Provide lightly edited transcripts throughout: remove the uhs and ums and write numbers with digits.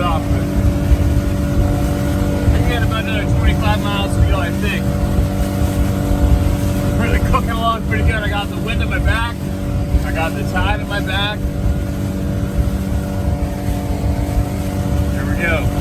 off, but I got about another 25 miles to go, I think. Really cooking along pretty good. I got the wind at my back. I got the tide at my back. Here we go.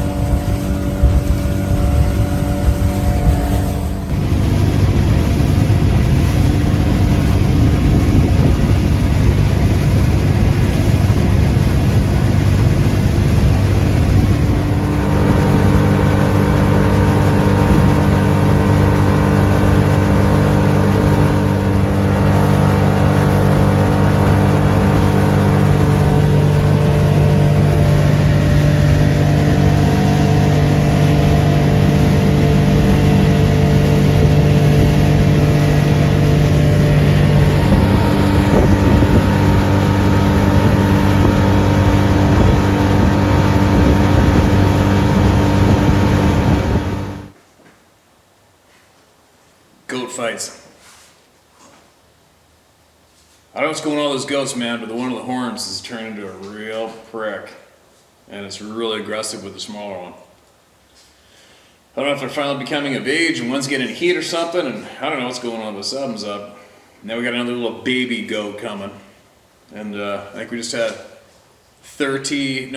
Goat fights. I don't know what's going on with those goats, man, but the one of the horns has turned into a real prick. And it's really aggressive with the smaller one. I don't know if they're finally becoming of age and one's getting heat or something, and I don't know what's going on, but something's up. Now we got another little baby goat coming. And I think we just had 30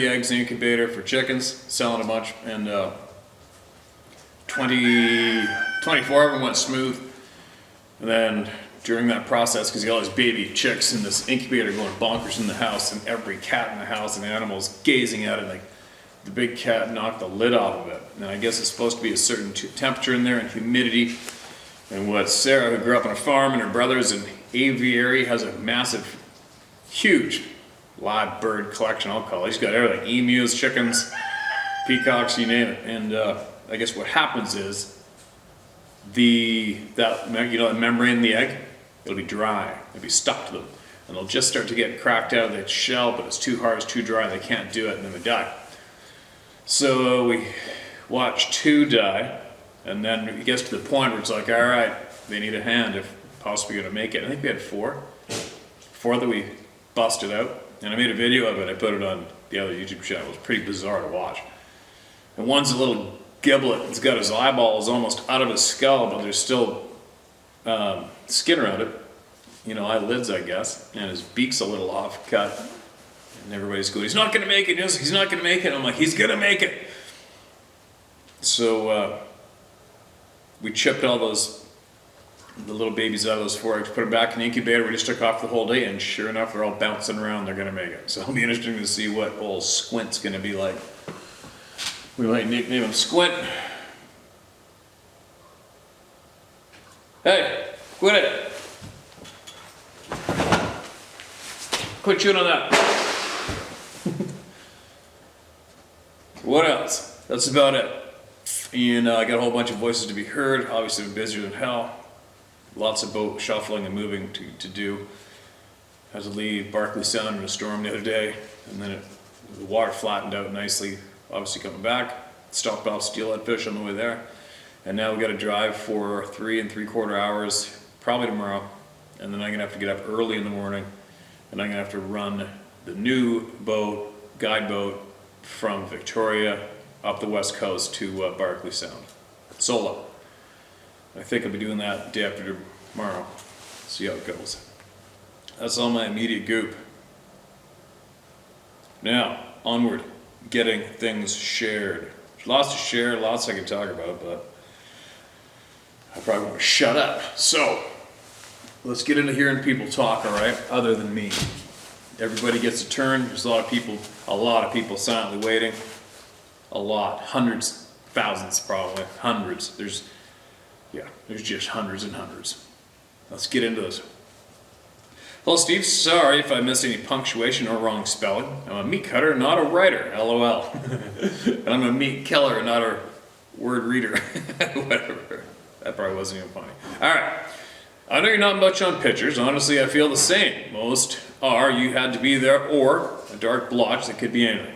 eggs in the incubator for chickens, selling a bunch, and 24 of them went smooth. And then during that process, because you got all these baby chicks in this incubator going bonkers in the house, and every cat in the house and animals gazing at it, like the big cat knocked the lid off of it. And I guess it's supposed to be a certain temperature in there and humidity. And what Sarah, who grew up on a farm, and her brother's an aviary, has a massive, huge live bird collection, I'll call it. He's got everything: emus, chickens, peacocks, you name it. And I guess what happens is the membrane in the egg, it'll be dry, it'll be stuck to them, and they'll just start to get cracked out of the shell, but it's too hard, it's too dry, they can't do it, and then they die. So we watched 2 die, and then it gets to the point where it's like, all right, they need a hand if possibly going to make it. I think we had 4 that we busted out, and I made a video of it. I put it on the other YouTube channel. It was pretty bizarre to watch. And one's a little giblet. It's got his eyeballs almost out of his skull, but there's still skin around it. You know, eyelids, I guess. And his beak's a little off cut. And everybody's going, he's not going to make it. He's not going to make it. I'm like, he's going to make it. So we chipped all the little babies out of those 4 eggs, put them back in the incubator. We just took off the whole day, and sure enough, they're all bouncing around. They're going to make it. So it'll be interesting to see what old Squint's going to be like. We might nickname him Squint. Hey, quit it. Quit chewing on that. What else? That's about it. And I got a whole bunch of voices to be heard. Obviously, I'm busier than hell. Lots of boat shuffling and moving to do. Had to leave Barkley Sound in a storm the other day, and then the water flattened out nicely. Obviously coming back, stopped off steelhead fish on the way there, and now we got to drive for 3 3/4 hours, probably tomorrow, and then I'm gonna have to get up early in the morning, and I'm gonna have to run the new boat, guide boat, from Victoria up the west coast to Barkley Sound, solo. I think I'll be doing that day after tomorrow. See how it goes. That's all my immediate goop. Now onward. Getting things shared. There's lots to share, lots I can talk about, but I probably want to shut up. So, let's get into hearing people talk, alright? Other than me. Everybody gets a turn. There's a lot of people silently waiting. A lot. Hundreds, thousands probably. Hundreds. There's just hundreds and hundreds. Let's get into this. Hello Steve, sorry if I missed any punctuation or wrong spelling. I'm a meat cutter, not a writer, LOL. And I'm a meat killer, not a word reader. Whatever. That probably wasn't even funny. Alright, I know you're not much on pictures. Honestly, I feel the same. Most are you had to be there, or a dark blotch that could be anything.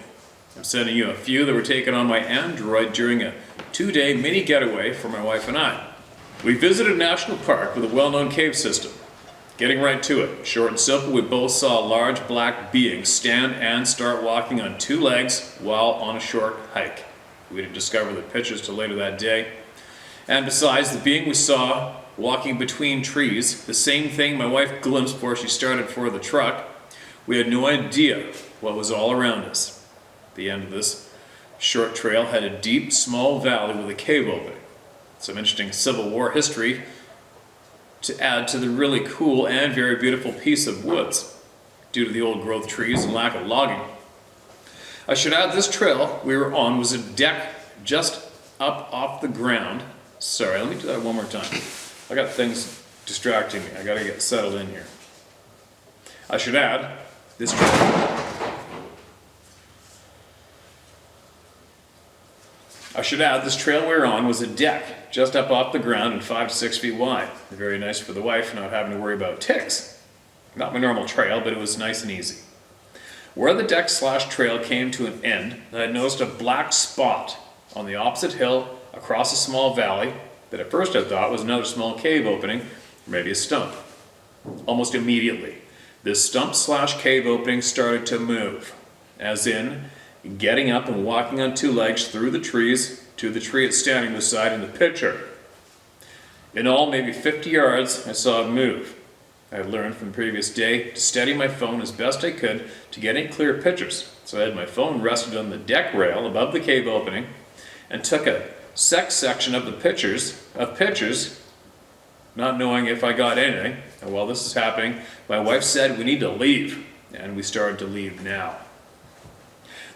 I'm sending you a few that were taken on my Android during a 2-day mini getaway for my wife and I. We visited a national park with a well-known cave system. Getting right to it, short and simple, we both saw a large black being stand and start walking on two legs while on a short hike. We didn't discover the pictures till later that day. And besides the being we saw walking between trees, the same thing my wife glimpsed before she started for the truck, we had no idea what was all around us. The end of this short trail had a deep, small valley with a cave opening. Some interesting Civil War history to add to the really cool and very beautiful piece of woods, due to the old growth trees and lack of logging. I should add this trail we were on was a deck just up off the ground. Sorry, let me do that one more time. I got things distracting me. I gotta get settled in here. I should add this trail. This trail we were on was a deck just up off the ground and 5 to 6 feet wide. Very nice for the wife, not having to worry about ticks. Not my normal trail, but it was nice and easy. Where the deck/trail came to an end, I had noticed a black spot on the opposite hill across a small valley that at first I thought was another small cave opening, or maybe a stump. Almost immediately, this stump/cave opening started to move, as in getting up and walking on two legs through the trees to the tree it's standing beside in the picture. In all, maybe 50 yards, I saw it move. I had learned from the previous day to steady my phone as best I could to get any clear pictures. So I had my phone rested on the deck rail above the cave opening and took a section of the pictures, not knowing if I got anything. And while this is happening, my wife said we need to leave, and we started to leave now.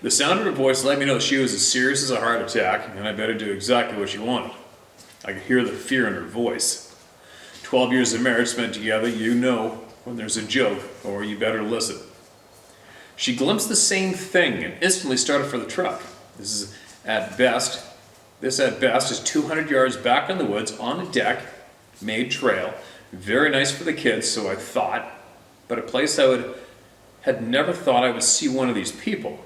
The sound of her voice let me know she was as serious as a heart attack, and I better do exactly what she wanted. I could hear the fear in her voice. 12 years of marriage spent together, you know when there's a joke, or you better listen. She glimpsed the same thing and instantly started for the truck. This at best is 200 yards back in the woods on a deck, made trail. Very nice for the kids, so I thought, but a place had never thought I would see one of these people.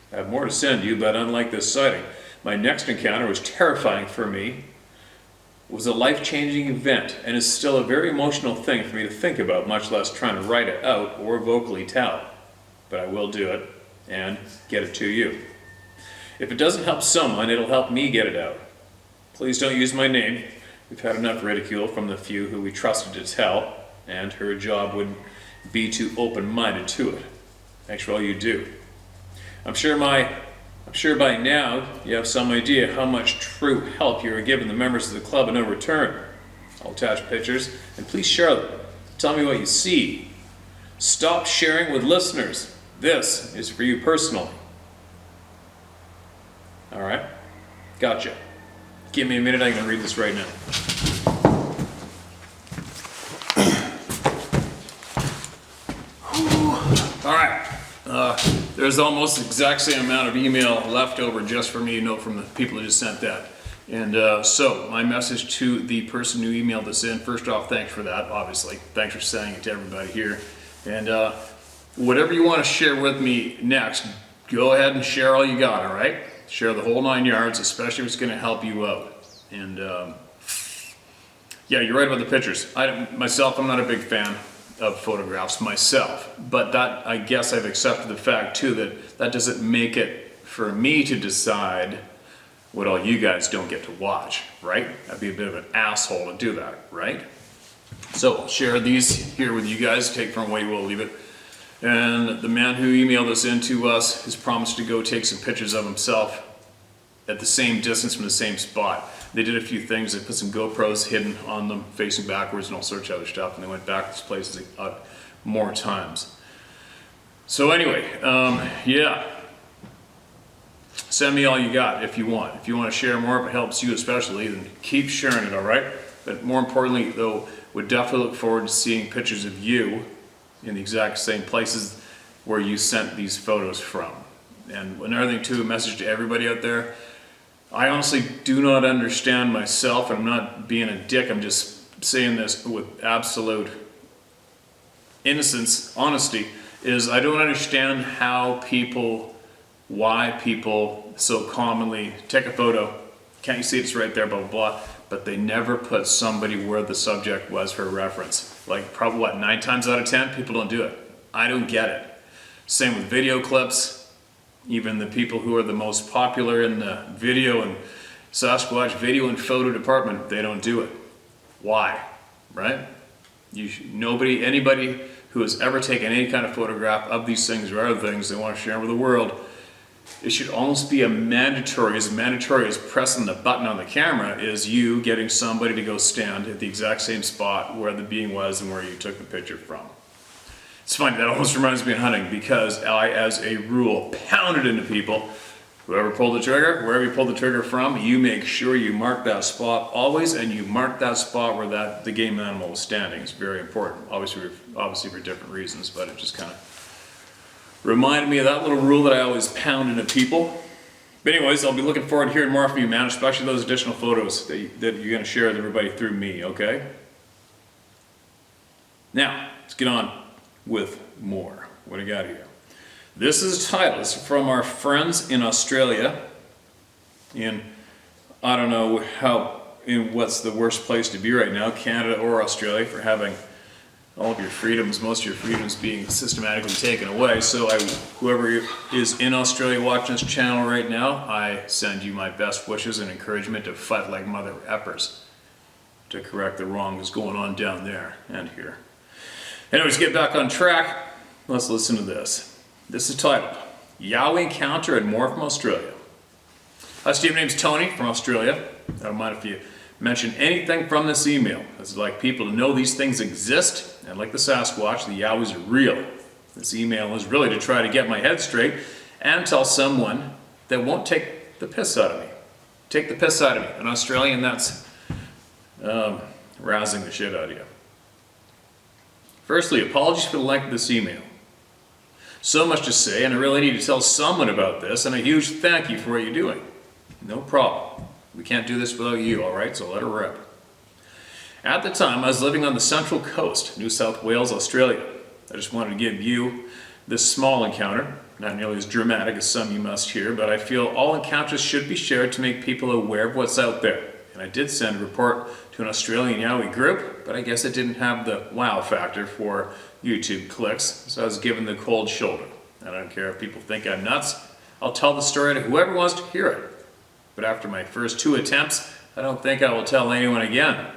I have more to send you, but unlike this sighting, my next encounter was terrifying for me. It was a life-changing event and is still a very emotional thing for me to think about, much less trying to write it out or vocally tell. But I will do it and get it to you. If it doesn't help someone, it'll help me get it out. Please don't use my name. We've had enough ridicule from the few who we trusted to tell, and her job would be too open-minded to it. Make sure all you do. I'm sure by now you have some idea how much true help you are giving the members of the club in no return. I'll attach pictures, and please share them. Tell me what you see. Stop sharing with listeners. This is for you personally. All right? Gotcha. Give me a minute, I can read this right now. All right. There's almost the exact same amount of email left over just for me to know from the people who just sent that. And so, my message to the person who emailed this in, first off, thanks for that, obviously. Thanks for sending it to everybody here. And whatever you want to share with me next, go ahead and share all you got, all right? Share the whole 9 yards, especially if it's going to help you out. And yeah, you're right about the pictures. I'm not a big fan of photographs myself, but that, I guess I've accepted the fact too that doesn't make it for me to decide what all you guys don't get to watch, right? I'd be a bit of an asshole to do that, right? So I'll share these here with you guys, take from where you will leave it. And the man who emailed this in to us has promised to go take some pictures of himself at the same distance from the same spot. They did a few things. They put some GoPros hidden on them, facing backwards and all sorts of other stuff, and they went back to this place more times. So anyway, yeah. Send me all you got if you want. If you want to share more, if it helps you especially, then keep sharing it, all right? But more importantly, though, would definitely look forward to seeing pictures of you in the exact same places where you sent these photos from. And another thing too, a message to everybody out there, I honestly do not understand myself, and I'm not being a dick, I'm just saying this with absolute innocence, honesty, is I don't understand why people so commonly take a photo, can't you see it's right there, blah, blah, blah, but they never put somebody where the subject was for reference. Like probably what, 9 times out of 10, people don't do it. I don't get it. Same with video clips. Even the people who are the most popular in the video and Sasquatch video and photo department, they don't do it. Why? Right? Anybody who has ever taken any kind of photograph of these things or other things they want to share with the world, it should almost be as mandatory as pressing the button on the camera is you getting somebody to go stand at the exact same spot where the being was and where you took the picture from. It's funny, that almost reminds me of hunting because I, as a rule, pound it into people. Whoever pulled the trigger, wherever you pulled the trigger from, you make sure you mark that spot always, and you mark that spot where the game animal was standing. It's very important, obviously for different reasons, but it just kind of reminded me of that little rule that I always pound into people. But anyways, I'll be looking forward to hearing more from you, man, especially those additional photos that you're going to share with everybody through me, okay? Now, let's get on with more. What do you got here? This is titled, it's from our friends in Australia, I don't know what's the worst place to be right now, Canada or Australia, for having all of your freedoms, most of your freedoms being systematically taken away. So whoever is in Australia watching this channel right now, I send you my best wishes and encouragement to fight like mother effers to correct the wrong that's going on down there and here. Anyways, get back on track. Let's listen to this. This is titled, Yowie Encounter and More from Australia. Hi Steve, my name's Tony from Australia. I don't mind if you mention anything from this email. I'd like people to know these things exist, and like the Sasquatch, the Yowies are real. This email is really to try to get my head straight and tell someone that won't take the piss out of me. Take the piss out of me. An Australian, that's razzing the shit out of you. Firstly, apologies for the length of this email. So much to say, and I really need to tell someone about this, and a huge thank you for what you're doing. No problem. We can't do this without you, alright? So let her rip. At the time, I was living on the Central Coast, New South Wales, Australia. I just wanted to give you this small encounter, not nearly as dramatic as some you must hear, but I feel all encounters should be shared to make people aware of what's out there. And I did send a report to an Australian Yowie group, but I guess it didn't have the wow factor for YouTube clicks, so I was given the cold shoulder. I don't care if people think I'm nuts. I'll tell the story to whoever wants to hear it. But after my first 2 attempts, I don't think I will tell anyone again.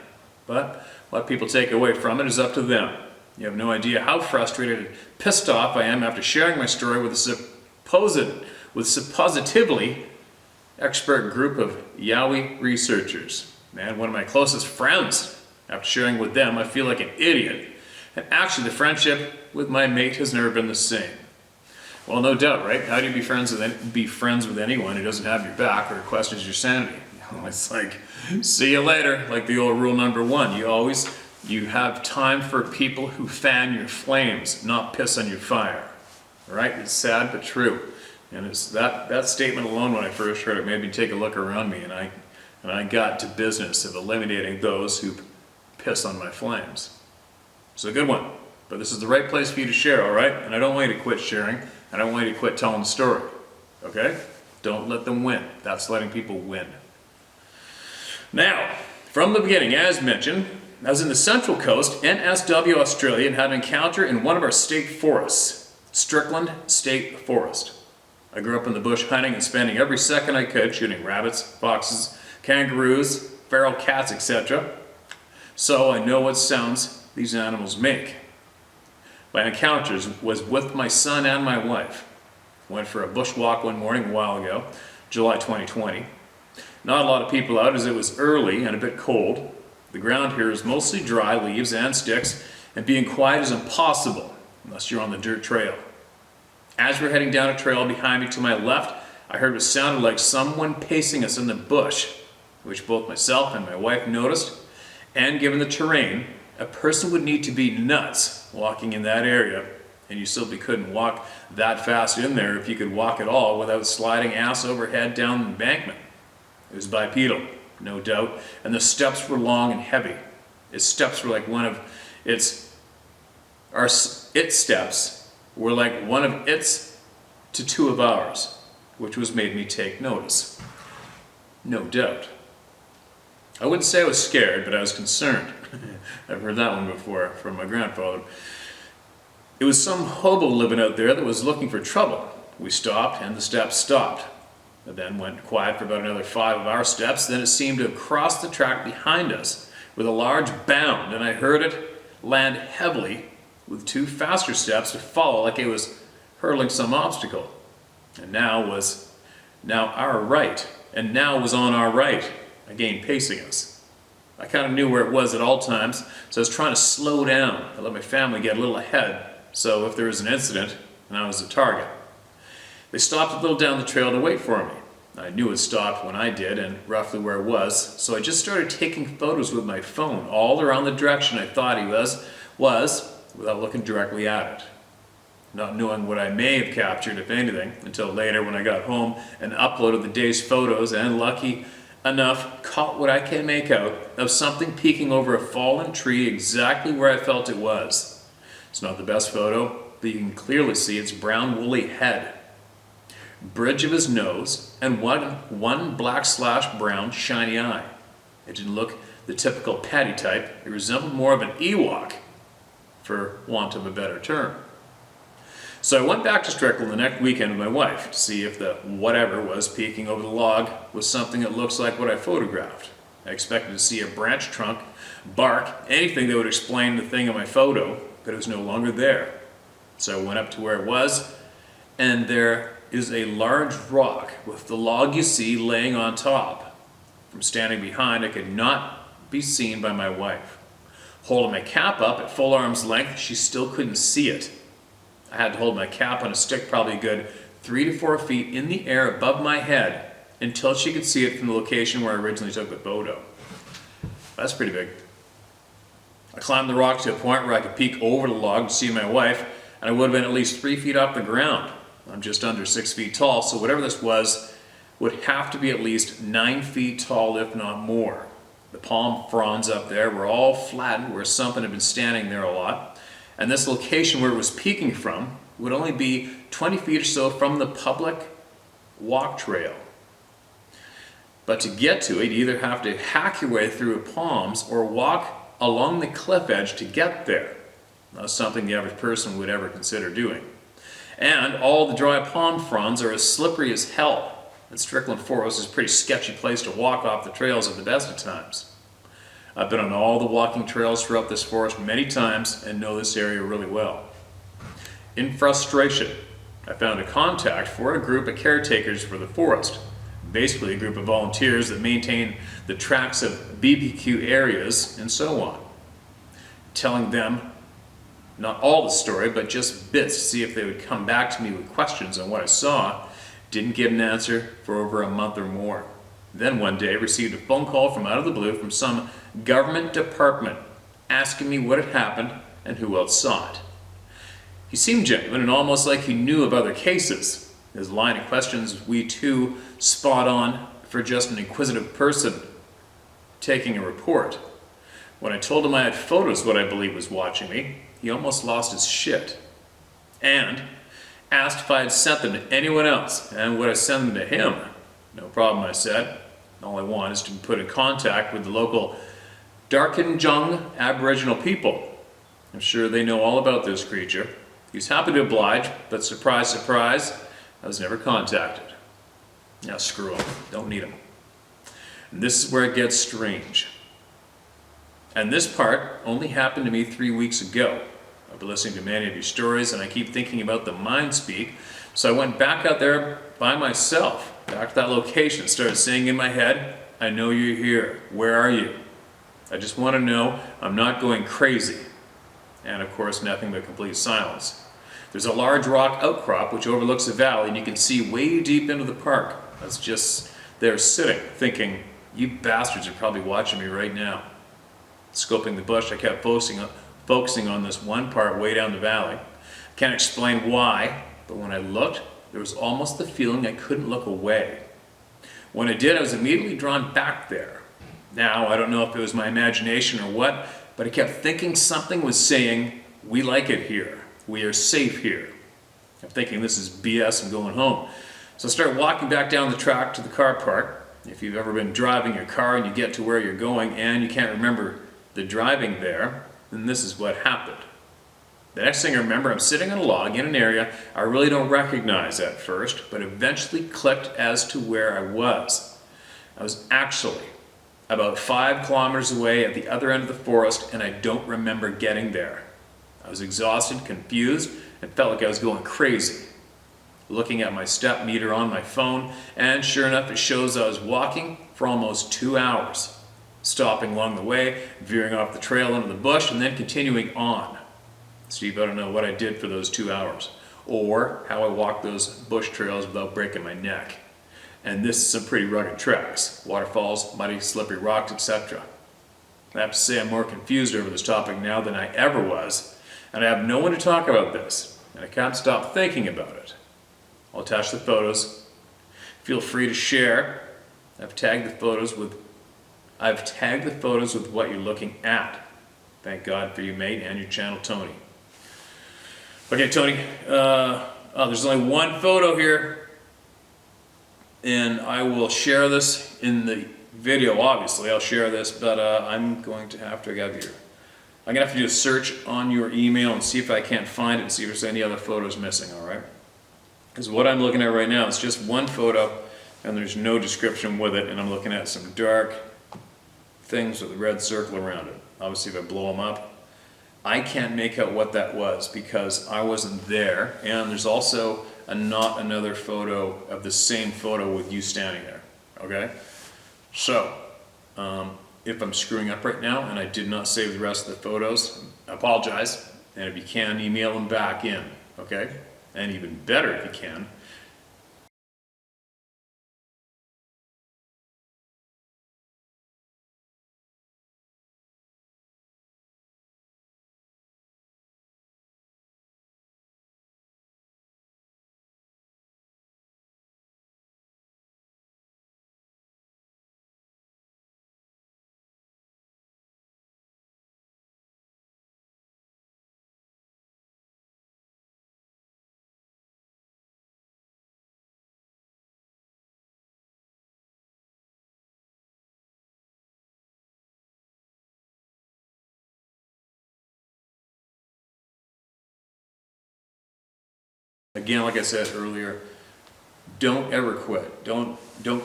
But what people take away from it is up to them. You have no idea how frustrated and pissed off I am after sharing my story with a suppositively expert group of Yowie researchers. Man, one of my closest friends. After sharing with them, I feel like an idiot. And actually, the friendship with my mate has never been the same. Well, no doubt, right? How do you be friends with anyone who doesn't have your back or questions your sanity? It's like, see you later, like the old rule number 1. You have time for people who fan your flames, not piss on your fire. Right? It's sad but true. And it's that statement alone, when I first heard it, made me take a look around me, and I got to business of eliminating those who piss on my flames. It's a good one, but this is the right place for you to share, all right? And I don't want you to quit sharing. I don't want you to quit telling the story, okay? Don't let them win. That's letting people win. Now, from the beginning, as mentioned, I was in the Central Coast, NSW, Australia, and had an encounter in one of our state forests, Strickland State Forest. I grew up in the bush hunting and spending every second I could shooting rabbits, foxes, kangaroos, feral cats, etc. So I know what sounds these animals make. My encounters was with my son and my wife. Went for a bushwalk one morning a while ago, July 2020. Not a lot of people out as it was early and a bit cold. The ground here is mostly dry leaves and sticks, and being quiet is impossible unless you're on the dirt trail. As we're heading down a trail behind me to my left, I heard what sounded like someone pacing us in the bush, which both myself and my wife noticed, and given the terrain, a person would need to be nuts walking in that area, and you simply couldn't walk that fast in there if you could walk at all without sliding ass over head down the embankment. It was bipedal, no doubt, and the steps were long and heavy. Its steps were like its steps were like one of its to 2 of ours, which was made me take notice. No doubt. I wouldn't say I was scared, but I was concerned. I've heard that one before from my grandfather. It was some hobo living out there that was looking for trouble. We stopped, and the steps stopped. It then went quiet for about another 5 of our steps. Then it seemed to have crossed the track behind us with a large bound, and I heard it land heavily with 2 faster steps to follow, like it was hurdling some obstacle. And now was our right, and now was on our right, again pacing us. I kind of knew where it was at all times, so I was trying to slow down. I let my family get a little ahead, so if there was an incident, and I was the target. They stopped a little down the trail to wait for me. I knew it stopped when I did, and roughly where it was, so I just started taking photos with my phone all around the direction I thought he was, without looking directly at it. Not knowing what I may have captured, if anything, until later when I got home and uploaded the day's photos, and lucky enough caught what I can make out of something peeking over a fallen tree exactly where I felt it was. It's not the best photo, but you can clearly see its brown woolly head, bridge of his nose, and one black/brown shiny eye. It didn't look the typical patty type. It resembled more of an Ewok, for want of a better term. So I went back to Strickland the next weekend with my wife to see if the whatever was peeking over the log was something that looks like what I photographed. I expected to see a branch trunk, bark, anything that would explain the thing in my photo, but it was no longer there. So I went up to where it was, and there is a large rock with the log you see laying on top. From standing behind, I could not be seen by my wife. Holding my cap up at full arm's length, she still couldn't see it. I had to hold my cap on a stick probably a good 3 to 4 feet in the air above my head until she could see it from the location where I originally took the photo. That's pretty big. I climbed the rock to a point where I could peek over the log to see my wife, and I would have been at least 3 feet off the ground. I'm just under 6 feet tall, so whatever this was would have to be at least 9 feet tall, if not more. The palm fronds up there were all flattened where something had been standing there a lot, and this location where it was peeking from would only be 20 feet or so from the public walk trail. But to get to it, you either have to hack your way through palms or walk along the cliff edge to get there. Not something the average person would ever consider doing. And all the dry palm fronds are as slippery as hell. And Strickland Forest is a pretty sketchy place to walk off the trails at the best of times. I've been on all the walking trails throughout this forest many times and know this area really well. In frustration, I found a contact for a group of caretakers for the forest, basically a group of volunteers that maintain the tracks of BBQ areas and so on. Telling them not all the story, but just bits to see if they would come back to me with questions on what I saw. Didn't get an answer for over a month or more. Then one day received a phone call from out of the blue from some government department asking me what had happened and who else saw it. He seemed genuine and almost like he knew of other cases. His line of questions, we too spot on for just an inquisitive person taking a report. When I told him I had photos of what I believe was watching me, he almost lost his shit. And asked if I had sent them to anyone else, and would I send them to him? No problem, I said. All I want is to be put in contact with the local Darkinjung Aboriginal people. I'm sure they know all about this creature. He was happy to oblige, but surprise, surprise, I was never contacted. Now screw him, don't need him. And this is where it gets strange. And this part only happened to me 3 weeks ago. I've been listening to many of your stories and I keep thinking about the mind speak, so I went back out there by myself, back to that location, started saying in my head, I know you're here, where are you? I just want to know I'm not going crazy. And of course nothing but complete silence. There's a large rock outcrop which overlooks a valley and you can see way deep into the park. That's just there sitting, thinking, you bastards are probably watching me right now. Scoping the bush, I kept focusing on this one part way down the valley. Can't explain why, but when I looked, there was almost the feeling I couldn't look away. When I did, I was immediately drawn back there. Now, I don't know if it was my imagination or what, but I kept thinking something was saying, we like it here. We are safe here. I'm thinking this is BS and going home. So I started walking back down the track to the car park. If you've ever been driving your car and you get to where you're going and you can't remember the driving there, then this is what happened. The next thing I remember, I'm sitting on a log in an area I really don't recognize at first, but eventually clicked as to where I was. I was actually about 5 kilometers away at the other end of the forest, and I don't remember getting there. I was exhausted, confused, and felt like I was going crazy. Looking at my step meter on my phone, and sure enough, it shows I was walking for almost 2 hours, stopping along the way, veering off the trail into the bush, and then continuing on. Steve, I don't know what I did for those 2 hours, or how I walked those bush trails without breaking my neck. And this is some pretty rugged tracks, waterfalls, muddy, slippery rocks, etc. I have to say I'm more confused over this topic now than I ever was, and I have no one to talk about this, and I can't stop thinking about it. I'll attach the photos. Feel free to share. I've tagged the photos with what you're looking at. Thank God for you, mate, and your channel, Tony. Okay, Tony. There's only one photo here, and I will share this in the video. Obviously, I'll share this, but I'm going to have to do a search on your email and see if I can't find it and see if there's any other photos missing. All right? Because what I'm looking at right now is just one photo, and there's no description with it, and I'm looking at some dark things with a red circle around it. Obviously, if I blow them up, I can't make out what that was because I wasn't there, and there's also not another photo of the same photo with you standing there. Okay? So, if I'm screwing up right now and I did not save the rest of the photos, I apologize, and if you can, email them back in. Okay? And even better if you can, again, like I said earlier, don't ever quit. Don't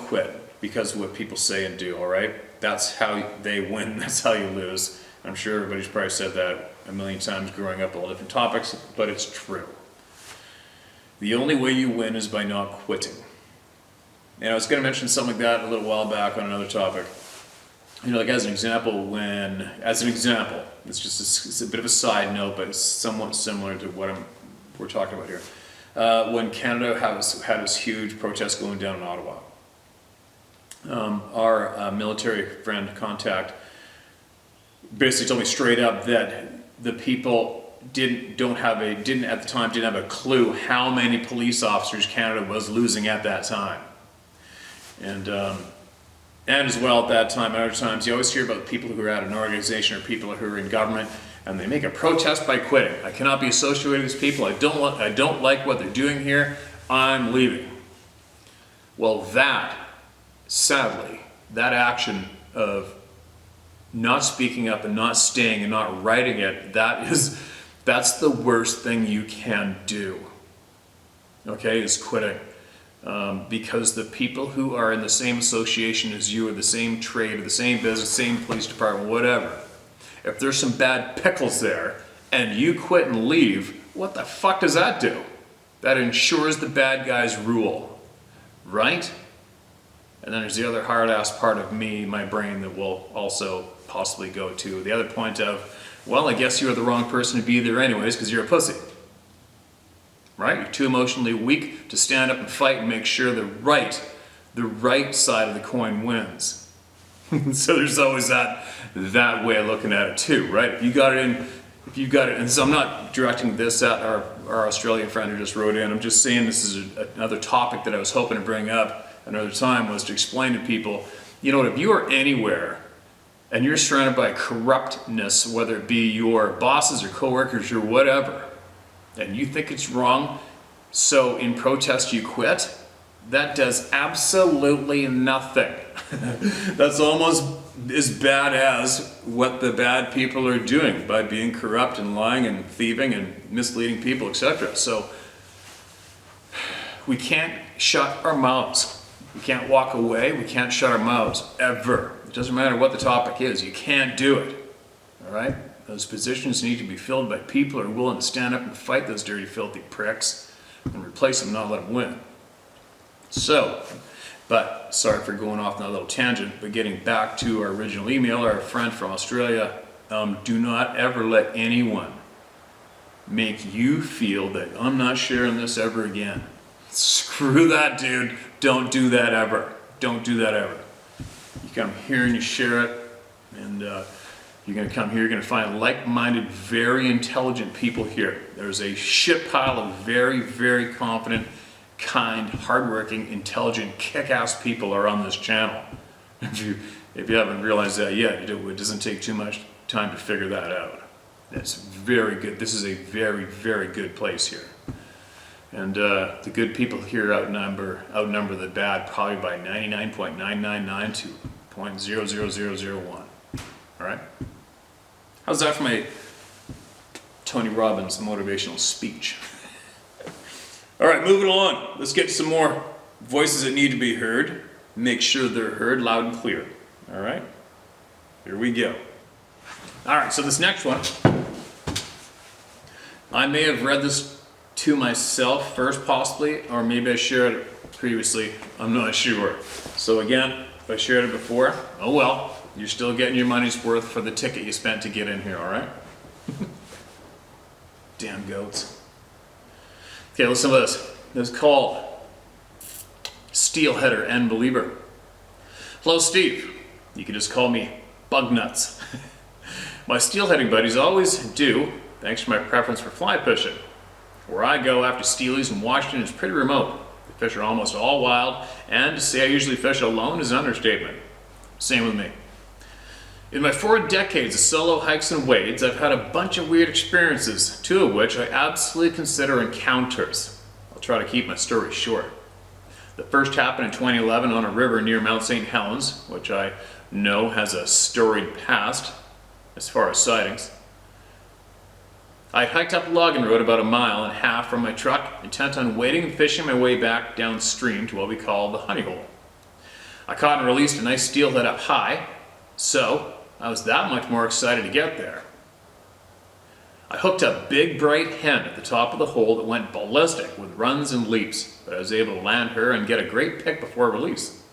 quit because of what people say and do, all right? That's how they win, that's how you lose. I'm sure everybody's probably said that a million times growing up, all different topics, but it's true. The only way you win is by not quitting. And I was going to mention something like that a little while back on another topic. You know, like as an example, it's a bit of a side note, but it's somewhat similar to what we're talking about here. When Canada had this huge protest going down in Ottawa, our military friend contact basically told me straight up that the people didn't at the time have a clue how many police officers Canada was losing at that time, and as well at that time and other times you always hear about people who are at an organization or people who are in government and they make a protest by quitting. I cannot be associated with these people. I don't like what they're doing here. I'm leaving. Well, sadly, that action of not speaking up and not staying and not writing it, that's the worst thing you can do. Okay, is quitting. Because the people who are in the same association as you, or the same trade, or the same business, same police department, whatever, if there's some bad pickles there and you quit and leave, what the fuck does that do? That ensures the bad guys rule, right? And then there's the other hard-ass part of me, my brain, that will also possibly go to the other point of, well, I guess you're the wrong person to be there anyways because you're a pussy. Right? You're too emotionally weak to stand up and fight and make sure the right side of the coin wins. So there's always that way of looking at it too, right? If you got it, and so I'm not directing this at our Australian friend who just wrote in. I'm just saying this is another topic that I was hoping to bring up another time, was to explain to people, you know what, if you are anywhere and you're surrounded by corruptness, whether it be your bosses or coworkers or whatever, and you think it's wrong, so in protest you quit, that does absolutely nothing. That's almost as bad as what the bad people are doing by being corrupt and lying and thieving and misleading people, etc. So we can't shut our mouths. We can't walk away. We can't shut our mouths ever. It doesn't matter what the topic is. You can't do it. All right? Those positions need to be filled by people who are willing to stand up and fight those dirty, filthy pricks and replace them, not let them win. So, but sorry for going off on a little tangent, but getting back to our original email, our friend from Australia, do not ever let anyone make you feel that I'm not sharing this ever again. Screw that, dude. Don't do that ever. Don't do that ever. You come here and you share it, and you're going to come here, you're going to find like-minded, very intelligent people here. There's a shit pile of very, very confident, kind, hardworking, intelligent, kick-ass people are on this channel. If you haven't realized that yet, it doesn't take too much time to figure that out. It's very good. This is a very, very good place here. And the good people here outnumber the bad probably by 99.999 to 0.00001. All right? How's that for my Tony Robbins motivational speech? All right, moving along. Let's get some more voices that need to be heard. Make sure they're heard loud and clear. All right? Here we go. All right, so this next one, I may have read this to myself first possibly, or maybe I shared it previously. I'm not sure. So again, if I shared it before, oh well, you're still getting your money's worth for the ticket you spent to get in here, all right? Damn goats. Okay, listen to this. This is called Steelheader and Believer. Hello, Steve. You can just call me Bug Nuts. My steelheading buddies always do, thanks to my preference for fly fishing. Where I go after steelies in Washington is pretty remote. The fish are almost all wild, and to say I usually fish alone is an understatement. Same with me. In my 4 decades of solo hikes and wades, I've had a bunch of weird experiences, 2 of which I absolutely consider encounters. I'll try to keep my story short. The first happened in 2011 on a river near Mount St. Helens, which I know has a storied past as far as sightings. I hiked up a logging road about 1.5 miles from my truck, intent on wading and fishing my way back downstream to what we call the honey hole. I caught and released a nice steelhead up high, so I was that much more excited to get there. I hooked a big bright hen at the top of the hole that went ballistic with runs and leaps, but I was able to land her and get a great pick before release.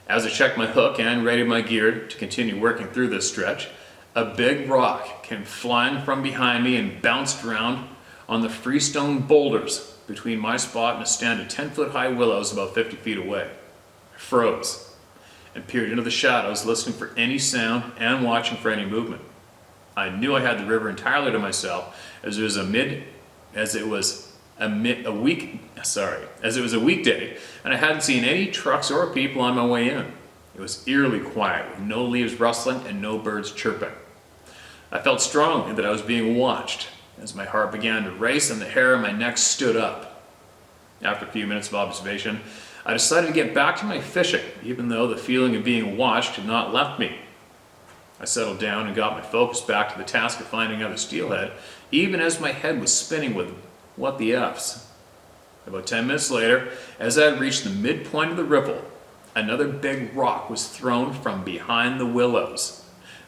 As I checked my hook and readied my gear to continue working through this stretch, a big rock came flying from behind me and bounced around on the freestone boulders between my spot and a stand of 10-foot high willows about 50 feet away. I froze and peered into the shadows, listening for any sound and watching for any movement. I knew I had the river entirely to myself, as it was a weekday, and I hadn't seen any trucks or people on my way in. It was eerily quiet, with no leaves rustling and no birds chirping. I felt strongly that I was being watched, as my heart began to race and the hair on my neck stood up. After a few minutes of observation, I decided to get back to my fishing, even though the feeling of being watched had not left me. I settled down and got my focus back to the task of finding other steelhead, even as my head was spinning with what the F's. About 10 minutes later, as I had reached the midpoint of the ripple, another big rock was thrown from behind the willows,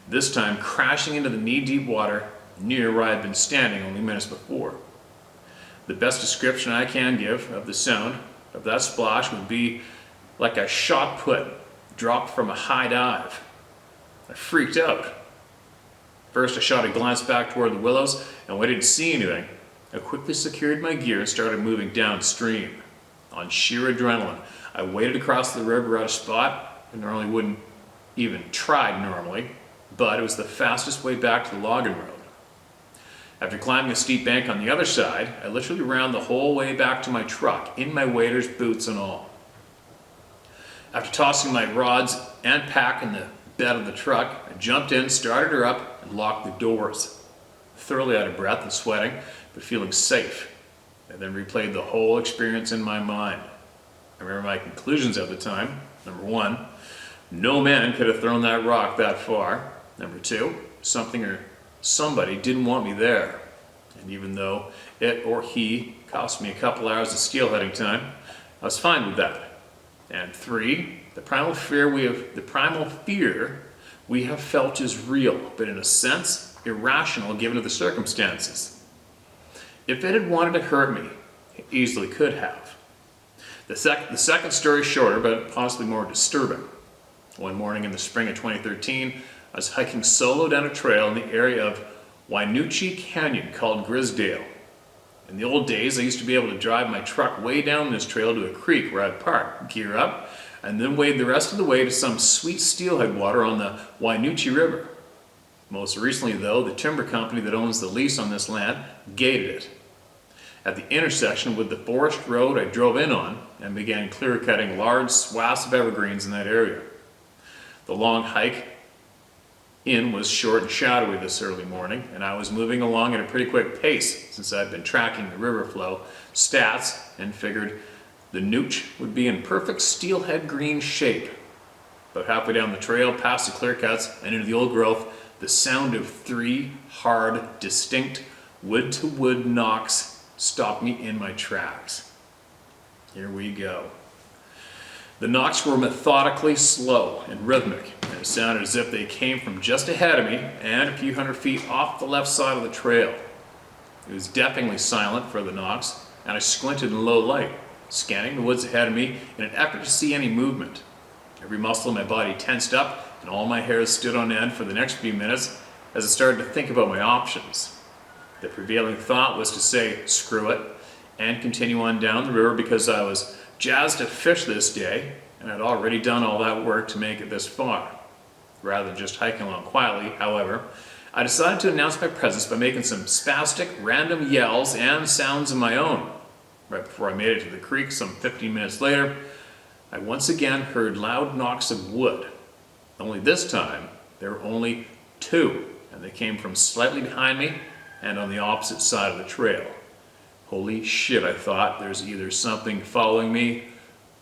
this time crashing into the knee-deep water near where I had been standing only minutes before. The best description I can give of the sound of that splash would be like a shot put dropped from a high dive. I freaked out. First, I shot a glance back toward the willows, and when I didn't see anything, I quickly secured my gear and started moving downstream. On sheer adrenaline, I waded across the river at a spot I normally wouldn't even try normally, but it was the fastest way back to the logging road. After climbing a steep bank on the other side, I literally ran the whole way back to my truck, in my waders, boots and all. After tossing my rods and pack in the bed of the truck, I jumped in, started her up, and locked the doors. Thoroughly out of breath and sweating, but feeling safe. I then replayed the whole experience in my mind. I remember my conclusions at the time. Number one, no man could have thrown that rock that far. Number two, something or somebody didn't want me there. And even though it or he cost me a couple hours of steelheading time, I was fine with that. And three, the primal fear we have felt is real, but in a sense, irrational given the circumstances. If it had wanted to hurt me, it easily could have. The second story is shorter, but possibly more disturbing. One morning in the spring of 2013, I was hiking solo down a trail in the area of Wynoochee Canyon called Grisdale. In the old days, I used to be able to drive my truck way down this trail to a creek where I'd park, gear up, and then wade the rest of the way to some sweet steelhead water on the Wynoochee River. Most recently, though, the timber company that owns the lease on this land gated it. At the intersection with the forest road I drove in on and began clear-cutting large swaths of evergreens in that area. The long hike in was short and shadowy this early morning, and I was moving along at a pretty quick pace since I'd been tracking the river flow stats and figured the nooch would be in perfect steelhead green shape. About halfway down the trail, past the clear cuts and into the old growth, the sound of 3 hard, distinct wood-to-wood knocks stopped me in my tracks. Here we go. The knocks were methodically slow and rhythmic, and it sounded as if they came from just ahead of me and a few hundred feet off the left side of the trail. It was deafeningly silent for the knocks, and I squinted in low light, scanning the woods ahead of me in an effort to see any movement. Every muscle in my body tensed up, and all my hairs stood on end for the next few minutes as I started to think about my options. The prevailing thought was to say, screw it, and continue on down the river because I was jazzed to fish this day, and I'd already done all that work to make it this far. Rather than just hiking along quietly, however, I decided to announce my presence by making some spastic, random yells and sounds of my own. Right before I made it to the creek, some 15 minutes later, I once again heard loud knocks of wood. Only this time, there were only 2, and they came from slightly behind me and on the opposite side of the trail. Holy shit, I thought, there's either something following me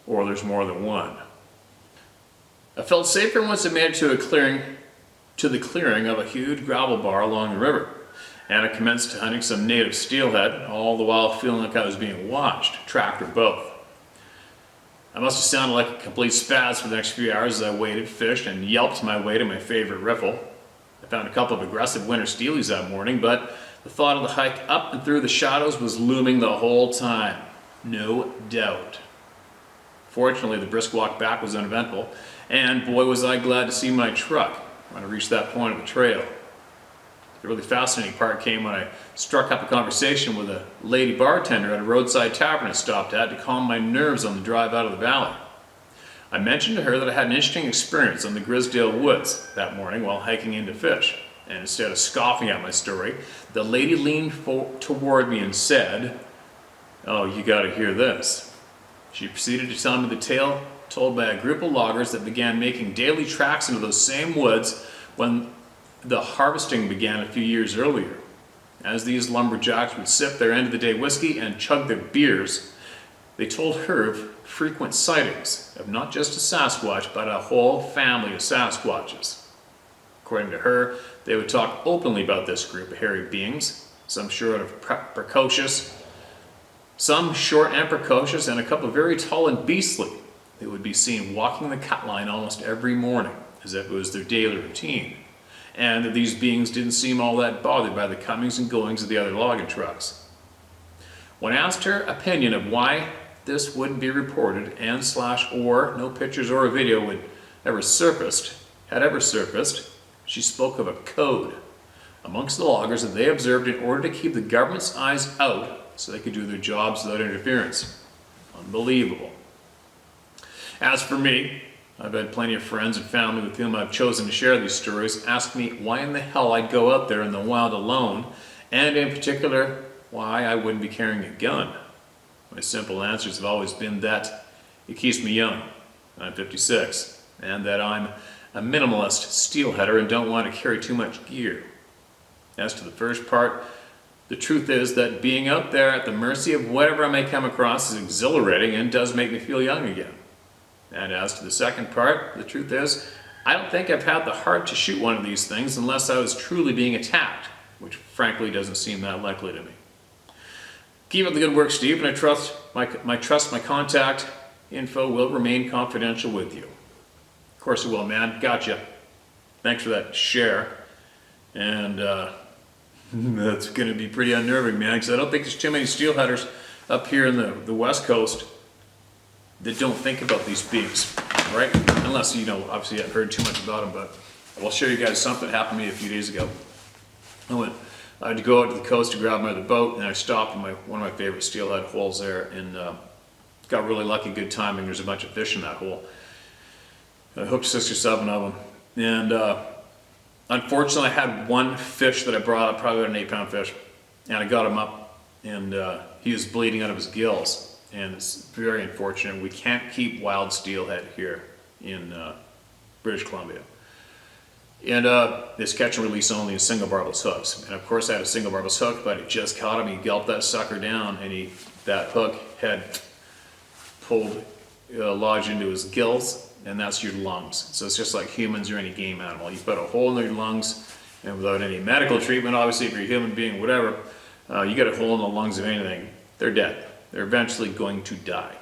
or there's more than one. I felt safer once I made it to the clearing of a huge gravel bar along the river, and I commenced hunting some native steelhead, all the while feeling like I was being watched, tracked or both. I must have sounded like a complete spaz for the next few hours as I waded, fished, and yelped my way to my favorite riffle. I found a couple of aggressive winter steelies that morning, but the thought of the hike up and through the shadows was looming the whole time. No doubt. Fortunately, the brisk walk back was uneventful, and boy was I glad to see my truck when I reached that point of the trail. The really fascinating part came when I struck up a conversation with a lady bartender at a roadside tavern I stopped at to calm my nerves on the drive out of the valley. I mentioned to her that I had an interesting experience on the Grisdale Woods that morning while hiking in to fish. And instead of scoffing at my story, the lady leaned toward me and said, "Oh, you gotta hear this." She proceeded to tell me the tale told by a group of loggers that began making daily tracks into those same woods when the harvesting began a few years earlier. As these lumberjacks would sip their end of the day whiskey and chug their beers, they told her of frequent sightings of not just a Sasquatch, but a whole family of Sasquatches. According to her, they would talk openly about this group of hairy beings, some short and precocious, and a couple very tall and beastly. They would be seen walking the cut line almost every morning, as if it was their daily routine, and that these beings didn't seem all that bothered by the comings and goings of the other logging trucks. When asked her opinion of why this wouldn't be reported and/or no pictures or a video had ever surfaced, she spoke of a code amongst the loggers that they observed in order to keep the government's eyes out so they could do their jobs without interference. Unbelievable. As for me, I've had plenty of friends and family with whom I've chosen to share these stories ask me why in the hell I'd go out there in the wild alone, and in particular, why I wouldn't be carrying a gun. My simple answers have always been that it keeps me young, I'm 56, and that I'm a minimalist steelheader and don't want to carry too much gear. As to the first part, the truth is that being out there at the mercy of whatever I may come across is exhilarating and does make me feel young again. And as to the second part, the truth is, I don't think I've had the heart to shoot one of these things unless I was truly being attacked, which frankly doesn't seem that likely to me. Keep up the good work, Steve, and I trust my contact info will remain confidential with you. Of course it will, man. Gotcha. Thanks for that share. And that's going to be pretty unnerving, man, because I don't think there's too many steelheaders up here in the West Coast that don't think about these beaks, right? Unless, you know, obviously I've heard too much about them, but I'll show you guys something that happened to me a few days ago. I had to go out to the coast to grab my other boat, and I stopped in one of my favorite steelhead holes there, and got really lucky, good timing. There's a bunch of fish in that hole. I hooked 6 or 7 of them, and unfortunately I had one fish that I brought up, probably about an 8-pound fish, and I got him up, and he was bleeding out of his gills, and it's very unfortunate. We can't keep wild steelhead here in British Columbia. And it's catch and release only in single barbless hooks. And of course I had a single barbless hook, but it just caught him. He gulped that sucker down, and that hook had pulled lodged into his gills, and that's your lungs. So it's just like humans or any game animal. You put a hole in your lungs, and without any medical treatment, obviously if you're a human being, whatever, you get a hole in the lungs of anything, they're dead. They're eventually going to die.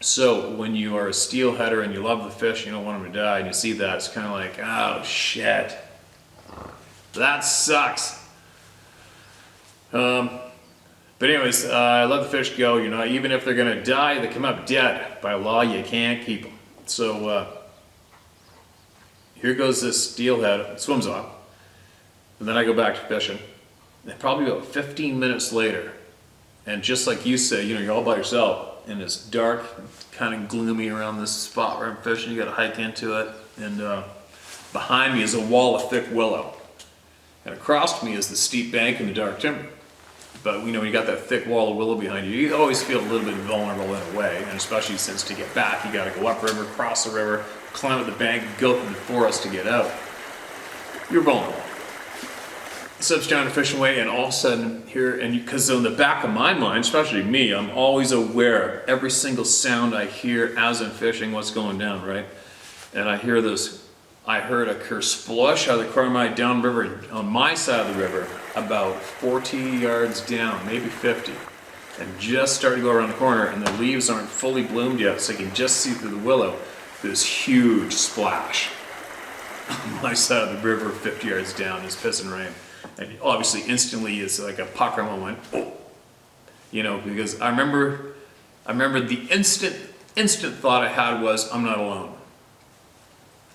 So when you are a steelheader and you love the fish, you don't want them to die, and you see that, it's kind of like, oh shit, that sucks. But anyways, I let the fish go. You know, even if they're gonna die, they come up dead. By law, you can't keep them. So here goes this steelhead, it swims off, and then I go back to fishing. And probably about 15 minutes later, and just like you say, you know, you're all by yourself, and it's dark, kind of gloomy around this spot where I'm fishing. You got to hike into it, and behind me is a wall of thick willow, and across me is the steep bank and the dark timber. But you know, when you got that thick wall of willow behind you, you always feel a little bit vulnerable in a way, and especially since to get back, you got to go upriver, cross the river, climb up the bank, go through the forest to get out. You're vulnerable. So I'm starting to fish away, and all of a sudden here, and because in the back of my mind, especially me, I'm always aware of every single sound I hear as I'm fishing, what's going down, right? And I heard a kersplush out of the corner of my eye downriver on my side of the river, about 40 yards down, maybe 50, and just starting to go around the corner, and the leaves aren't fully bloomed yet, so you can just see through the willow this huge splash on my side of the river, 50 yards down, is pissing rain. And obviously instantly it's like a pucker moment, oh, you know, because I remember the instant thought I had was, I'm not alone.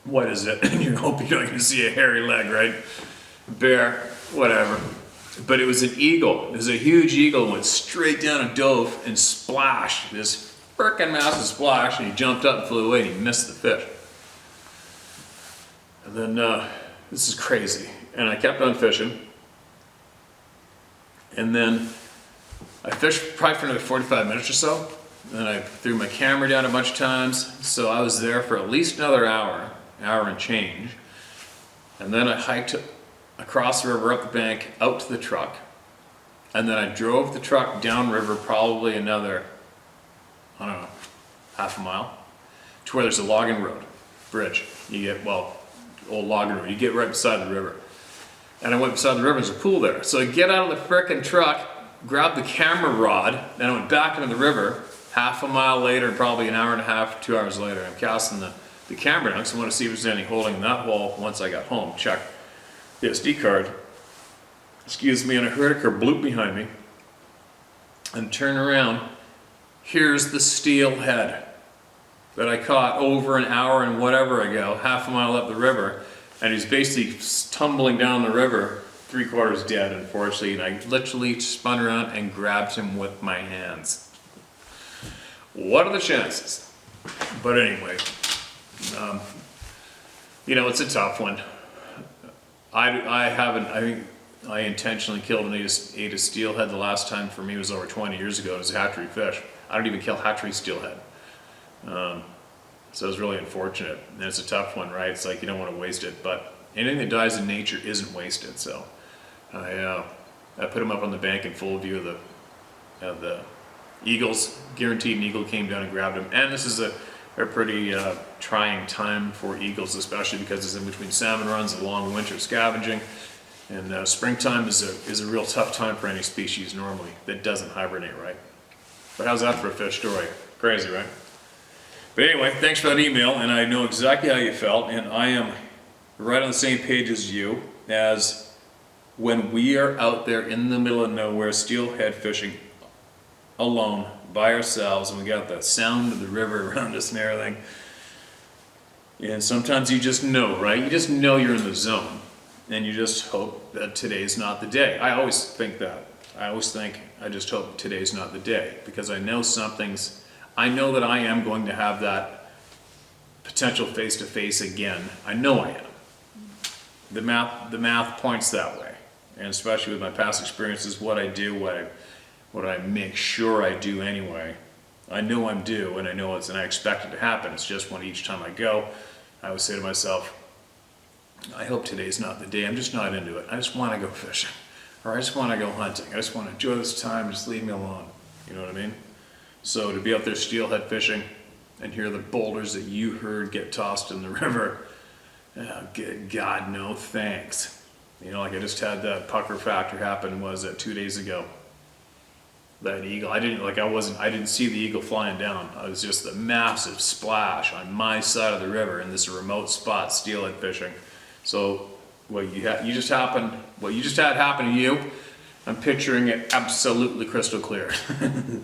What is it? And you hope you're not going to see a hairy leg, right? Bear, whatever. But it was an eagle. It was a huge eagle, went straight down and dove and splashed, this frickin' massive splash, and he jumped up and flew away, and he missed the fish. And then, this is crazy. And I kept on fishing. And then I fished probably for another 45 minutes or so. And then I threw my camera down a bunch of times. So I was there for at least another hour and change. And then I hiked across the river, up the bank, out to the truck. And then I drove the truck downriver probably another, I don't know, half a mile, to where there's a logging road, bridge. You get, well, old logging road, you get right beside the river. And I went beside the river, there's a pool there. So I get out of the frickin' truck, grab the camera rod, and I went back into the river. Half a mile later, probably an hour and a half, 2 hours later, I'm casting the camera down because I want to see if there's any holding in that hole once I got home. Check the SD card. Excuse me, and I heard a kerbloop behind me. And turn around, here's the steelhead that I caught over an hour and whatever ago, half a mile up the river. And he's basically tumbling down the river, 3/4 dead, unfortunately, and I literally spun around and grabbed him with my hands. What are the chances? But anyway, you know, it's a tough one. I intentionally killed and ate a steelhead the last time for me was over 20 years ago. It was a hatchery fish. I don't even kill hatchery steelhead. So it was really unfortunate, and it's a tough one, right? It's like you don't want to waste it, but anything that dies in nature isn't wasted. So I I put them up on the bank in full view of the eagles. Guaranteed an eagle came down and grabbed them. And this is a pretty trying time for eagles, especially because it's in between salmon runs, a long winter scavenging. And springtime is a real tough time for any species normally that doesn't hibernate, right? But how's that for a fish story? Crazy, right? But anyway, thanks for that email, and I know exactly how you felt, and I am right on the same page as you, as when we are out there in the middle of nowhere, steelhead fishing alone, by ourselves, and we got the sound of the river around us and everything. And sometimes you just know, right? You just know you're in the zone, and you just hope that today's not the day. I always think that. I always think, I just hope today's not the day, because I know I know that I am going to have that potential face-to-face again. I know I am. The math points that way, and especially with my past experiences, what I do, what I make sure I do anyway. I know I'm due, and I know and I expect it to happen. It's just when each time I go, I always say to myself, I hope today's not the day. I'm just not into it. I just want to go fishing, or I just want to go hunting. I just want to enjoy this time. Just leave me alone. You know what I mean? So to be out there steelhead fishing and hear the boulders that you heard get tossed in the river, good God, no thanks. You know, like I just had that pucker factor happen, was it 2 days ago? That eagle, I didn't see the eagle flying down. It was just the massive splash on my side of the river in this remote spot, steelhead fishing. So what you just had happen to you, I'm picturing it absolutely crystal clear.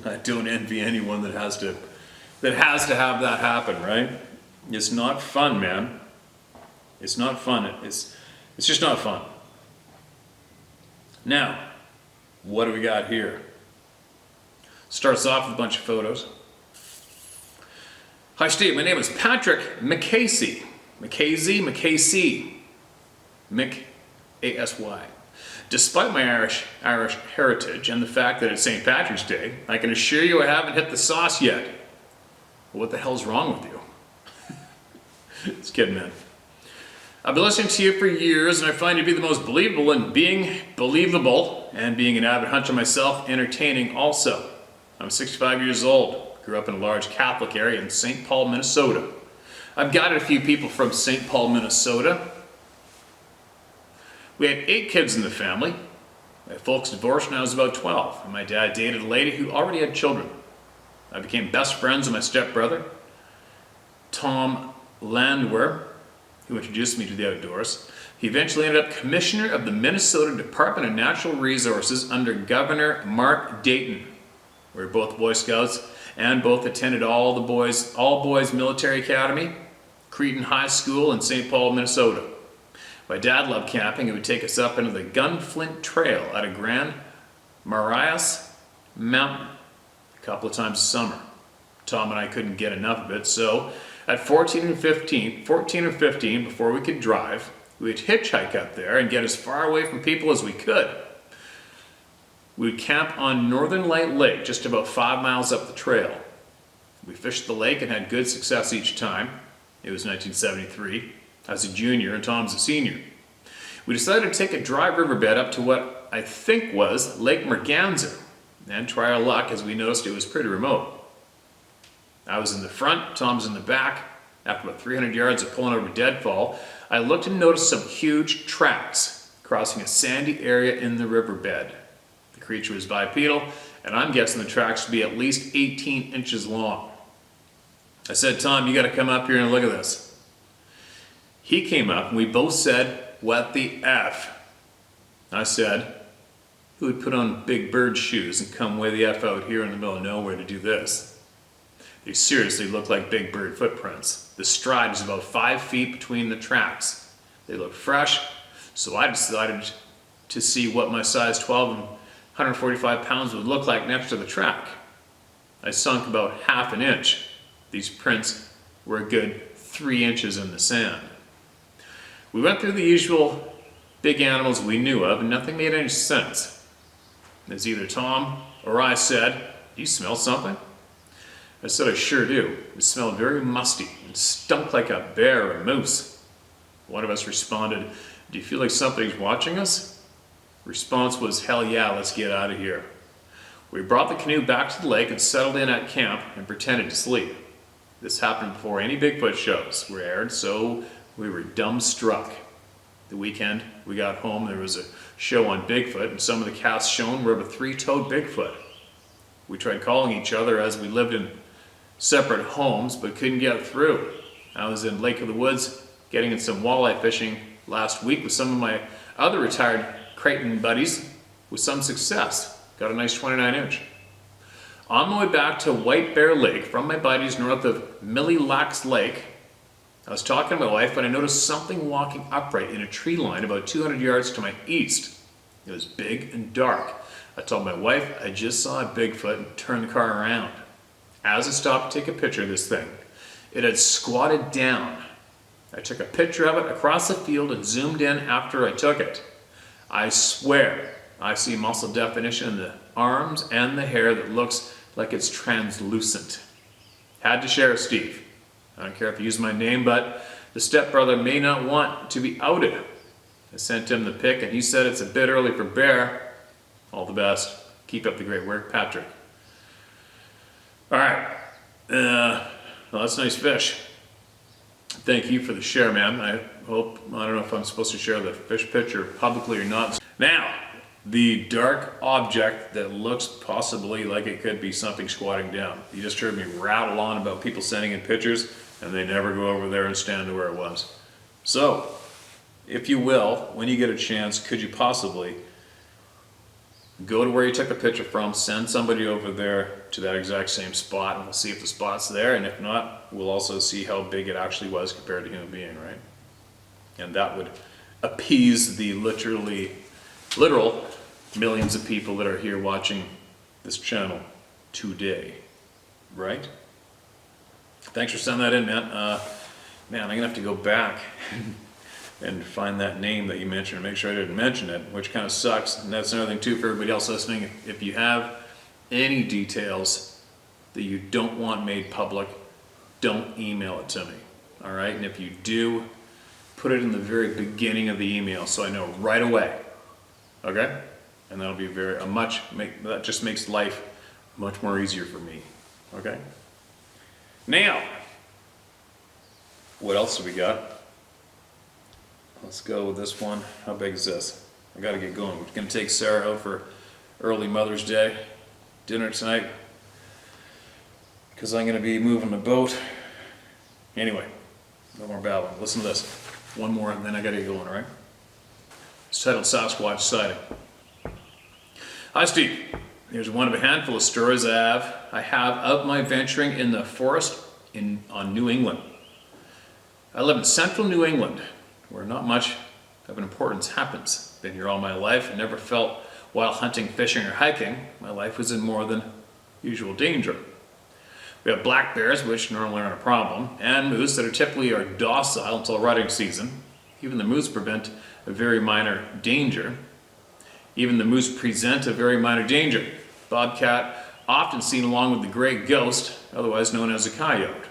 I don't envy anyone that has to have that happen, right? It's not fun, man. It's not fun. It's just not fun. Now, what do we got here? Starts off with a bunch of photos. Hi Steve, my name is Patrick McCasey. McCasey. Mick, A-S-Y. Despite my Irish heritage and the fact that it's St. Patrick's Day, I can assure you I haven't hit the sauce yet. What the hell's wrong with you? Just kidding, man. I've been listening to you for years, and I find you to be the most believable in being believable, and being an avid hunter myself, entertaining also. I'm 65 years old, grew up in a large Catholic area in St. Paul, Minnesota. I've guided a few people from St. Paul, Minnesota. We had 8 kids in the family. My folks divorced when I was about 12, and my dad dated a lady who already had children. I became best friends with my stepbrother, Tom Landwehr, who introduced me to the outdoors. He eventually ended up commissioner of the Minnesota Department of Natural Resources under Governor Mark Dayton. We were both Boy Scouts and both attended all boys military academy, Cretin High School in St. Paul, Minnesota. My dad loved camping and would take us up into the Gunflint Trail at a Grand Marias Mountain a couple of times a summer. Tom and I couldn't get enough of it, so at 14 and 15, before we could drive, we would hitchhike up there and get as far away from people as we could. We would camp on Northern Light Lake, just about 5 miles up the trail. We fished the lake and had good success each time. It was 1973. I was a junior and Tom's a senior. We decided to take a dry riverbed up to what I think was Lake Merganser and try our luck, as we noticed it was pretty remote. I was in the front, Tom's in the back. After about 300 yards of pulling over deadfall, I looked and noticed some huge tracks crossing a sandy area in the riverbed. The creature was bipedal, and I'm guessing the tracks would be at least 18 inches long. I said, Tom, you gotta come up here and look at this. He came up and we both said, what the F? I said, who would put on big bird shoes and come way the F out here in the middle of nowhere to do this? They seriously look like big bird footprints. The stride is about 5 feet between the tracks. They look fresh, so I decided to see what my size 12 and 145 pounds would look like next to the track. I sunk about half an inch. These prints were a good 3 inches in the sand. We went through the usual big animals we knew of, and nothing made any sense. As either Tom or I said, do you smell something? I said, I sure do. It smelled very musty and stunk like a bear or a moose. One of us responded, do you feel like something's watching us? Response was, hell yeah, let's get out of here. We brought the canoe back to the lake and settled in at camp and pretended to sleep. This happened before any Bigfoot shows were aired, so we were dumbstruck. The weekend we got home, there was a show on Bigfoot, and some of the casts shown were of a 3-toed Bigfoot. We tried calling each other as we lived in separate homes, but couldn't get through. I was in Lake of the Woods getting in some walleye fishing last week with some of my other retired Creighton buddies with some success. Got a nice 29-inch. On my way back to White Bear Lake from my buddies north of Millie Lax Lake, I was talking to my wife when I noticed something walking upright in a tree line about 200 yards to my east. It was big and dark. I told my wife I just saw a Bigfoot and turned the car around. As I stopped to take a picture of this thing, it had squatted down. I took a picture of it across the field and zoomed in after I took it. I swear I see muscle definition in the arms and the hair that looks like it's translucent. Had to share, Steve. I don't care if you use my name, but the stepbrother may not want to be outed. I sent him the pic and he said it's a bit early for bear. All the best. Keep up the great work, Patrick. Alright. Well, that's nice fish. Thank you for the share, man. I don't know if I'm supposed to share the fish picture publicly or not. Now, the dark object that looks possibly like it could be something squatting down. You just heard me rattle on about people sending in pictures and they never go over there and stand to where it was. So, if you will, when you get a chance, could you possibly go to where you took the picture from, send somebody over there to that exact same spot, and we'll see if the spot's there, and if not, we'll also see how big it actually was compared to a human being, right? And that would appease the literal millions of people that are here watching this channel today, right? Thanks for sending that in, man. Man, I'm gonna have to go back and find that name that you mentioned and make sure I didn't mention it, which kind of sucks. And that's another thing too for everybody else listening. If you have any details that you don't want made public, don't email it to me, all right? And if you do, put it in the very beginning of the email so I know right away, okay? And that'll be that just makes life much more easier for me, okay? Now, what else do we got? Let's go with this one. How big is this? I gotta get going. We're gonna take Sarah out for early Mother's Day dinner tonight because I'm gonna be moving the boat. Anyway, no more babbling. Listen to this. One more and then I gotta get going, all right? It's titled Sasquatch Sighting. Hi, Steve. Here's one of a handful of stories I have of my venturing in the forest on New England. I live in central New England, where not much of an importance happens. Been here all my life and never felt while hunting, fishing, or hiking, my life was in more than usual danger. We have black bears, which normally aren't a problem, and moose that are docile until rutting season. Even the moose present a very minor danger. Bobcat, often seen along with the gray ghost, otherwise known as a coyote.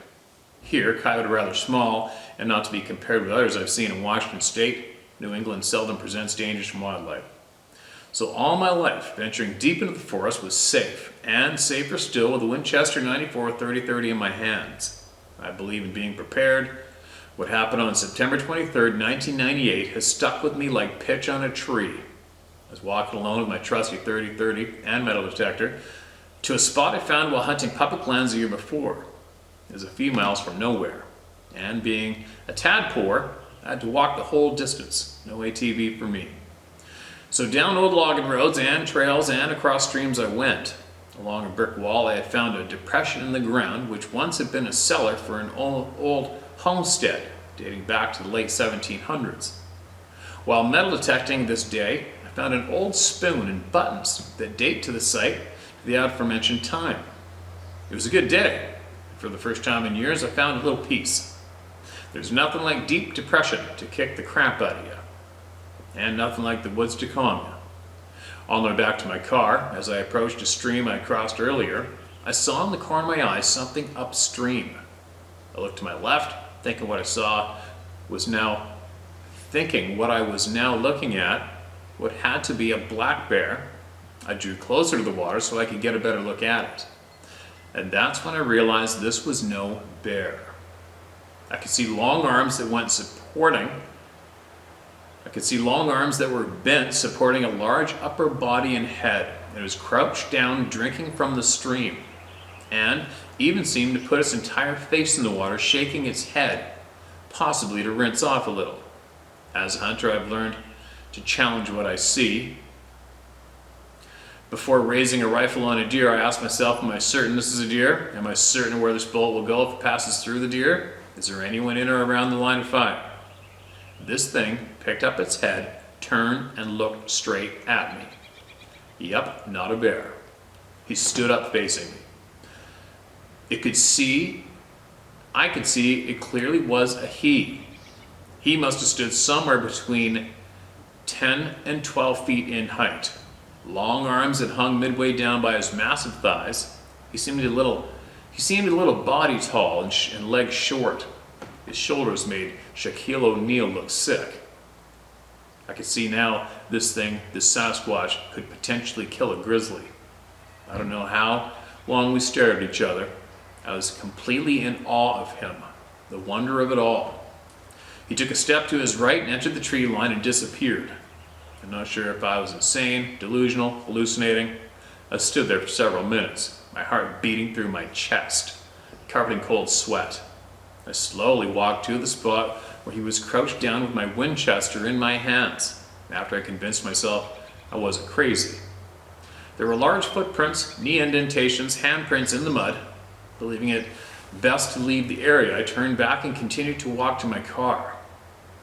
Here, coyote are rather small, and not to be compared with others I've seen in Washington State. New England seldom presents dangers from wildlife. So all my life, venturing deep into the forest was safe, and safer still with a Winchester 94 30-30 in my hands. I believe in being prepared. What happened on September 23rd, 1998 has stuck with me like pitch on a tree. I was walking alone with my trusty 30-30 and metal detector to a spot I found while hunting public lands the year before. It was a few miles from nowhere, and being a tad poor, I had to walk the whole distance. No ATV for me. So down old logging roads and trails and across streams I went. Along a brick wall I had found a depression in the ground which once had been a cellar for an old homestead dating back to the late 1700s. While metal detecting this day, I found an old spoon and buttons that date to the site to the aforementioned time. It was a good day. For the first time in years I found a little peace. There's nothing like deep depression to kick the crap out of you. And nothing like the woods to calm you. On my way back to my car, as I approached a stream I crossed earlier, I saw in the corner of my eye something upstream. I looked to my left, thinking what I was now looking at what had to be a black bear. I drew closer to the water so I could get a better look at it. And that's when I realized this was no bear. I could see long arms that went supporting. I could see long arms that were bent, supporting a large upper body and head. It was crouched down, drinking from the stream, and even seemed to put its entire face in the water, shaking its head, possibly to rinse off a little. As a hunter, I've learned to challenge what I see. Before raising a rifle on a deer, I ask myself, am I certain this is a deer? Am I certain where this bullet will go if it passes through the deer? Is there anyone in or around the line of fire? This thing picked up its head, turned, and looked straight at me. Yep, not a bear. He stood up facing me. I could see it clearly was a he. He must have stood somewhere between 10 and 12 feet in height. Long arms that hung midway down by his massive thighs. He seemed a little body tall and legs short. His shoulders made Shaquille O'Neal look sick. I could see now this Sasquatch, could potentially kill a grizzly. I don't know how long we stared at each other. I was completely in awe of him, the wonder of it all. He took a step to his right and entered the tree line and disappeared. I'm not sure if I was insane, delusional, hallucinating. I stood there for several minutes, my heart beating through my chest, covered in cold sweat. I slowly walked to the spot where he was crouched down with my Winchester in my hands, after I convinced myself I wasn't crazy. There were large footprints, knee indentations, handprints in the mud. Believing it best to leave the area, I turned back and continued to walk to my car.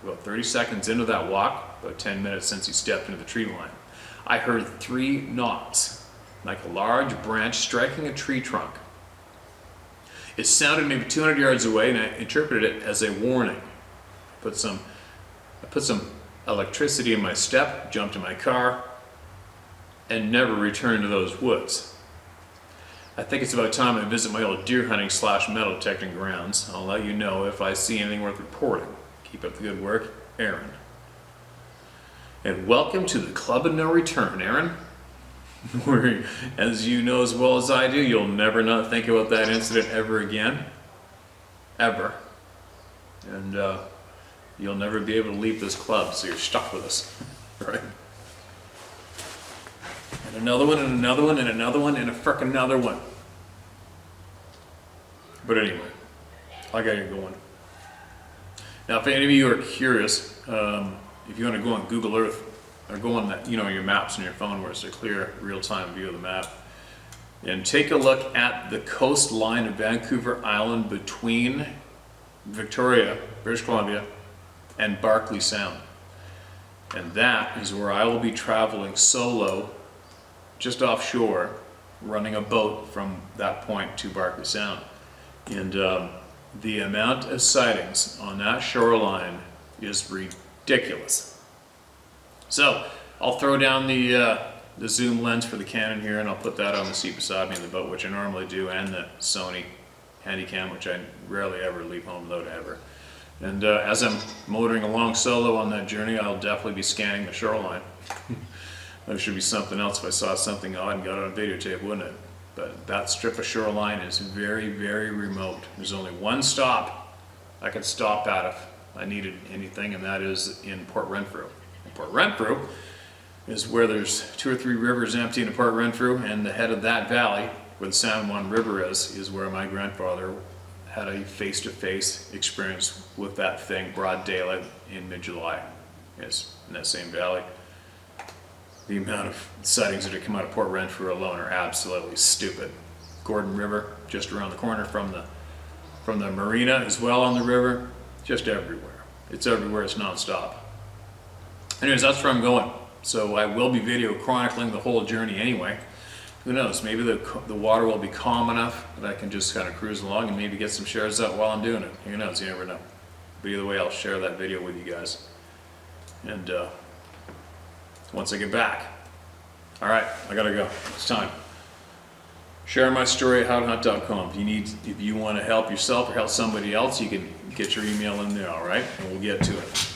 About 30 seconds into that walk, about 10 minutes since he stepped into the tree line, I heard 3 knocks, like a large branch striking a tree trunk. It sounded maybe 200 yards away, and I interpreted it as a warning. I put some electricity in my step, jumped in my car, and never returned to those woods. I think it's about time I visit my old deer hunting / metal detecting grounds. I'll let you know if I see anything worth reporting. Keep up the good work, Aaron. And welcome to the Club of No Return, Aaron. Where, as you know as well as I do, you'll never not think about that incident ever again. Ever. And you'll never be able to leave this club, so you're stuck with us. Right? And another one, and another one, and another one, and a frickin' another one. But anyway, I got you going. Now, if any of you are curious, if you want to go on Google Earth, or go on that, your maps on your phone where it's a clear, real-time view of the map, and take a look at the coastline of Vancouver Island between Victoria, British Columbia, and Barkley Sound. And that is where I will be traveling solo, just offshore, running a boat from that point to Barkley Sound. And the amount of sightings on that shoreline is ridiculous. So I'll throw down the zoom lens for the Canon here, and I'll put that on the seat beside me in the boat, which I normally do, and the Sony Handycam, which I rarely ever leave home without ever. And as I'm motoring along solo on that journey, I'll definitely be scanning the shoreline. There should be something else if I saw something odd and got it on videotape, wouldn't it? But that strip of shoreline is very, very remote. There's only one stop I could stop at if I needed anything, and that is in Port Renfrew. And Port Renfrew is where there's 2 or 3 rivers empty in Port Renfrew, and the head of that valley, where the San Juan River is where my grandfather had a face-to-face experience with that thing, broad daylight in mid-July. Yes, in that same valley. The amount of sightings that have come out of Port Renfrew alone are absolutely stupid. Gordon River, just around the corner from the marina as well on the river, just everywhere. It's everywhere, it's non-stop. Anyways, that's where I'm going. So I will be video chronicling the whole journey anyway. Who knows, maybe the water will be calm enough that I can just kind of cruise along and maybe get some shares out while I'm doing it. Who knows, you never know. But either way, I'll share that video with you guys. And once I get back. All right, I gotta go. It's time. Share my story at howtohunt.com. If you want to help yourself or help somebody else, you can get your email in there, all right? And we'll get to it.